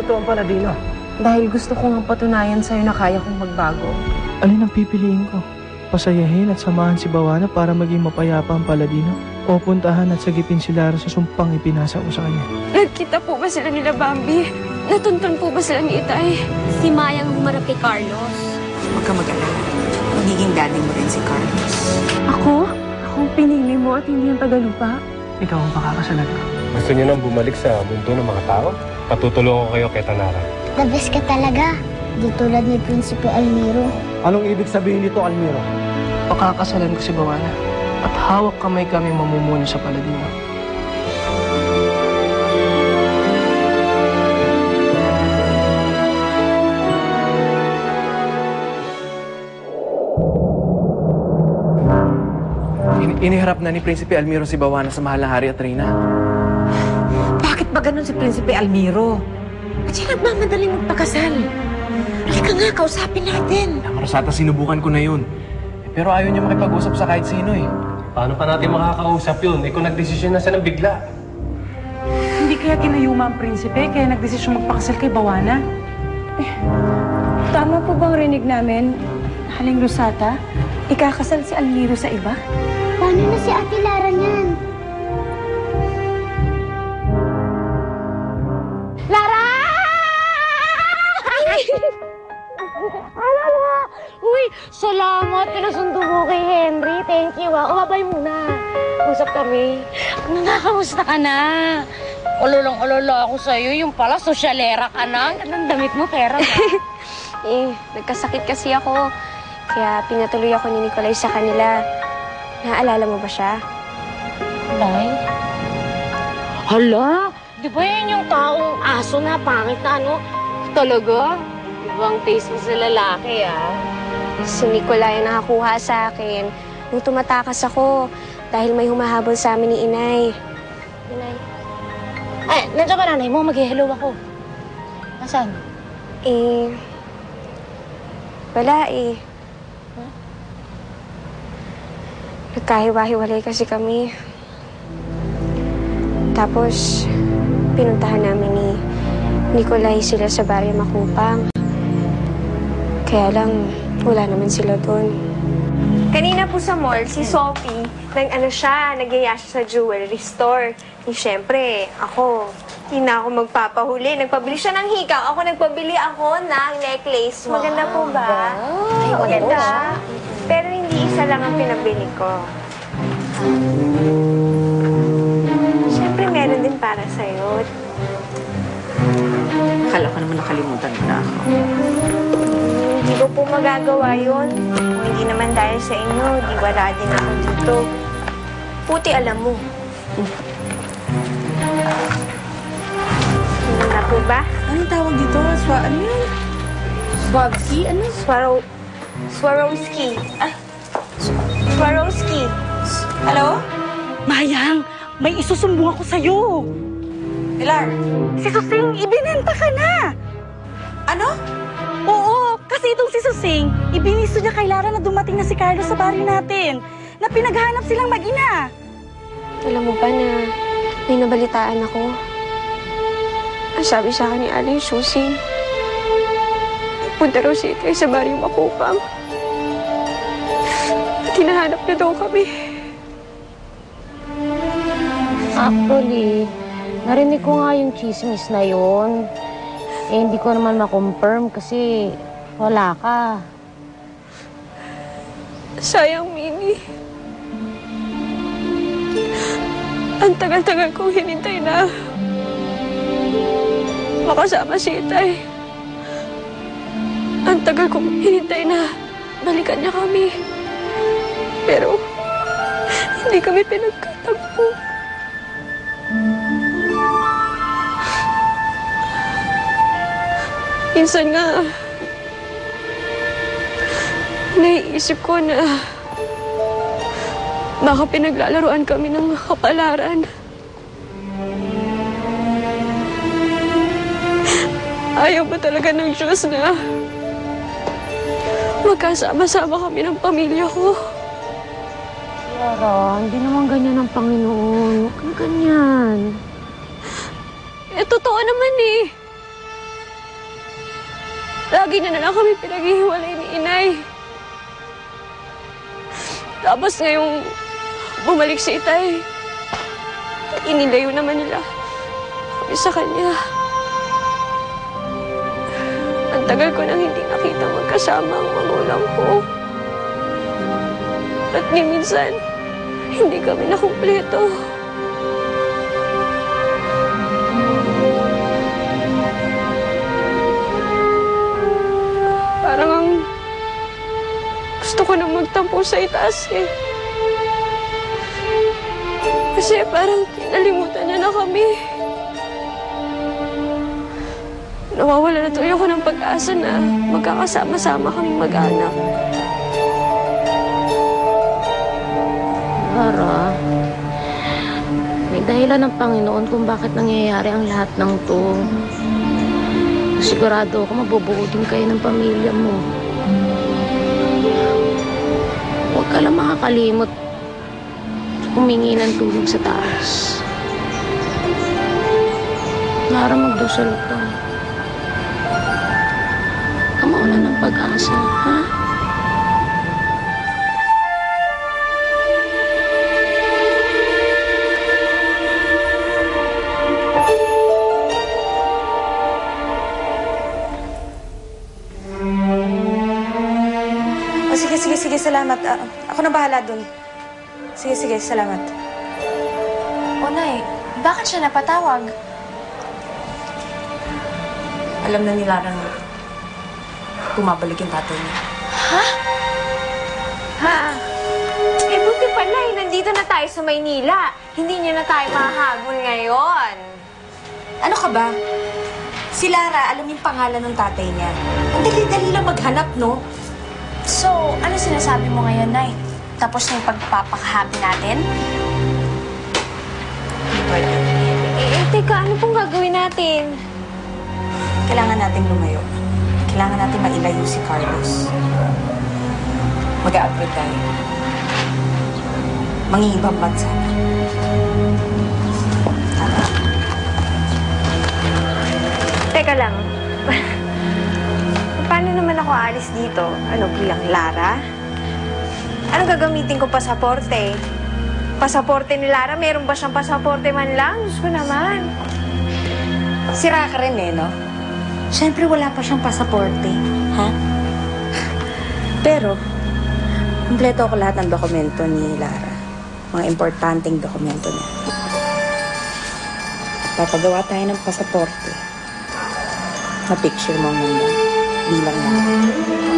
totoong Paladino? Dahil gusto ko nga patunayan sa'yo na kaya kong magbago. Alin ang pipiliin ko? Pasayahin at samahan si Bawana para maging mapayapa ang Paladino? O puntahan at sagipin si Lara sa sumpang ipinasa ko sa kanya? Nagkita po ba sila nila Bambi? Natuntun po ba sila ni Itay? Si Mayang humarap kay Carlos. Huwag ka mag-alala. Magiging daddy mo rin si Carlos. Ako? Akong pinili mo at hindi ang Tagalupa? Ikaw ang makakasalan ko. Gusto niyo nang bumalik sa mundo ng mga tao? Patutulungan ko kayo kay Tanara. The best ka talaga. Di tulad ni Prinsipe Almiro. Anong ibig sabihin nito, Almiro? Pakakasalan ko si Bawana at hawak kamay kami mamumuno sa Paladino. Iniharap na ni Prinsipe Almiro si Bawana sa mahal na hari at reyna. Bakit ba ganun si Prinsipe Almiro? At siya nagmamadaling magpakasal. Halika nga, kausapin natin. Marasata, sinubukan ko na yun. Pero ayaw niya makipag-usap sa kahit sino eh. Paano pa natin makakausap yun? Kung nagdesisyon na siya ng bigla. Hindi kaya kinayuma ang prinsipe, kaya nagdesisyon magpakasal kay Bawana? Tama po bang rinig namin, Haling Rosata? Ikakasal si Almiro sa iba? Paano na si Ate Lara niyan? Lara! Alam mo! Uy, salamat. Pinasundo mo kay Henry. Thank you, ah. Umabay muna. Usap kami. Nanakamusta ka na? Ulolong-ulolo ako sa'yo. Yung pala, sosyalera ka na. Ang damit mo, pera ba? Nagkasakit kasi ako. Kaya pinatuloy ako ni Nicolay sa kanila. Naaalala mo ba siya? Day? Hala! Di ba yan yung taong aso na pangit na ano? Talaga? Ibang taste mo sa lalaki, ah. Si Nicolay ang nakakuha sa akin nung tumatakas ako dahil may humahabol sa amin ni Inay. Inay? Ay, nandiyan ba nanay mo? Mag-hello ako. Nasaan? Wala eh. Nagkahiwa-hiwalay kasi kami. Tapos, pinuntahan namin ni Nicolay sila sa Barrio Makupang. Kaya lang, wala naman sila doon. Kanina po sa mall, si Sophie, nagyaya siya sa jewelry store. Siyempre, ako, hindi na ako magpapahuli. Nagpabili siya ng hikaw. Nagpabili ako ng necklace. Maganda po ba? Ay, maganda. Pero hindi isa lang ang pinabili ko. Siyempre, meron din para sa'yo. Akala ko naman nakalimutan mo na ako. Hindi ko po magagawa yun. Kung hindi naman dahil sa inyo, di wala din ako dito. Puti alam mo. Ano na po ba? Anong tawag dito? Ano yun? Swabski? Ano? Swarovski. Swarovski. Hello? Mayang, may isusumbong ako sa'yo. Pilar? Si Susing, ibinenta ka na. Ano? Oo, kasi itong si Susing, ibinisto niya kay Lara na dumating na si Carlos sa baryo natin, na pinaghanap silang mag-ina. Alam mo ba na may nabalitaan ako? Ang sabi sa akin ni Aling Susing, punta raw si Itay sa Baryo Makupang. Tinahanap na daw kami. Actually, narinig ko nga yung chismis na yun. Hindi ko naman ma-confirm kasi wala ka. Sayang, Mimi. Ang tagal-tagal kong hinintay na makasama si Itay. Ang tagal kong hinintay na balikan niya kami. Pero hindi kami pinagkatagpo. Minsan nga, naiisip ko na baka pinaglalaroan kami ng kapalaran. Ayaw ba talaga ng Diyos na magkasama-sama kami ng pamilya ko? Lara, hindi naman ganyan ang Panginoon. Huwag kang ganyan. Totoo naman eh. Lagi na lang kami pinaghihiwalay ni inay. Tapos ngayong bumalik si itay, inilayo naman nila kami sa kanya. Ang tagal ko nang hindi nakita magkasama ang magulang ko. At ni minsan, hindi kami nakumpleto. Parang ang gusto ko nang magtampo sa itaas eh. Kasi parang pinalimutan na kami. Nawawala na tuloy ako ng pag-asa na magkakasama-sama kaming mag-anak. Lara, may dahilan ng Panginoon kung bakit nangyayari ang lahat ng to. Sigurado ako mabubuo din kayo ng pamilya mo. Huwag ka lang makakalimot humingi ng tulong sa taas. Lara, magdasal ka. Kamaulan ng pag-asa, ha? Sige, salamat. Ako na bahala dun. Sige, salamat. O, Nay, bakit siya napatawag? Alam na ni Lara na bumabalik yung tatay niya. Ha? Eh, buti pa, Nay. Nandito na tayo sa Maynila. Hindi niyo na tayo mahahabol ngayon. Ano ka ba? Si Lara, alam yung pangalan ng tatay niya. Ang dali-dali lang maghanap, no? So, ano sinasabi mo ngayon, Nay? Tapos na yung pagpapakahabi natin? Teka, ano pong gagawin natin? Kailangan natin lumayo. Kailangan natin mailayo si Carlos. Mag-a-upload tayo. Mangingibang bansa. Tama. Teka lang. Paano naman ako aalis dito? Ano, bilang Lara? Anong gagamitin ko pasaporte? Pasaporte ni Lara? Meron ba siyang pasaporte man lang? Diyos ko naman. Sira ka rin no? Siyempre wala pa siyang pasaporte. Ha? Pero, kumpleto ko lahat ng dokumento ni Lara. Mga importanteng dokumento niya. Papagawa tayo ng pasaporte. Na-picture mo muna. Bilang na.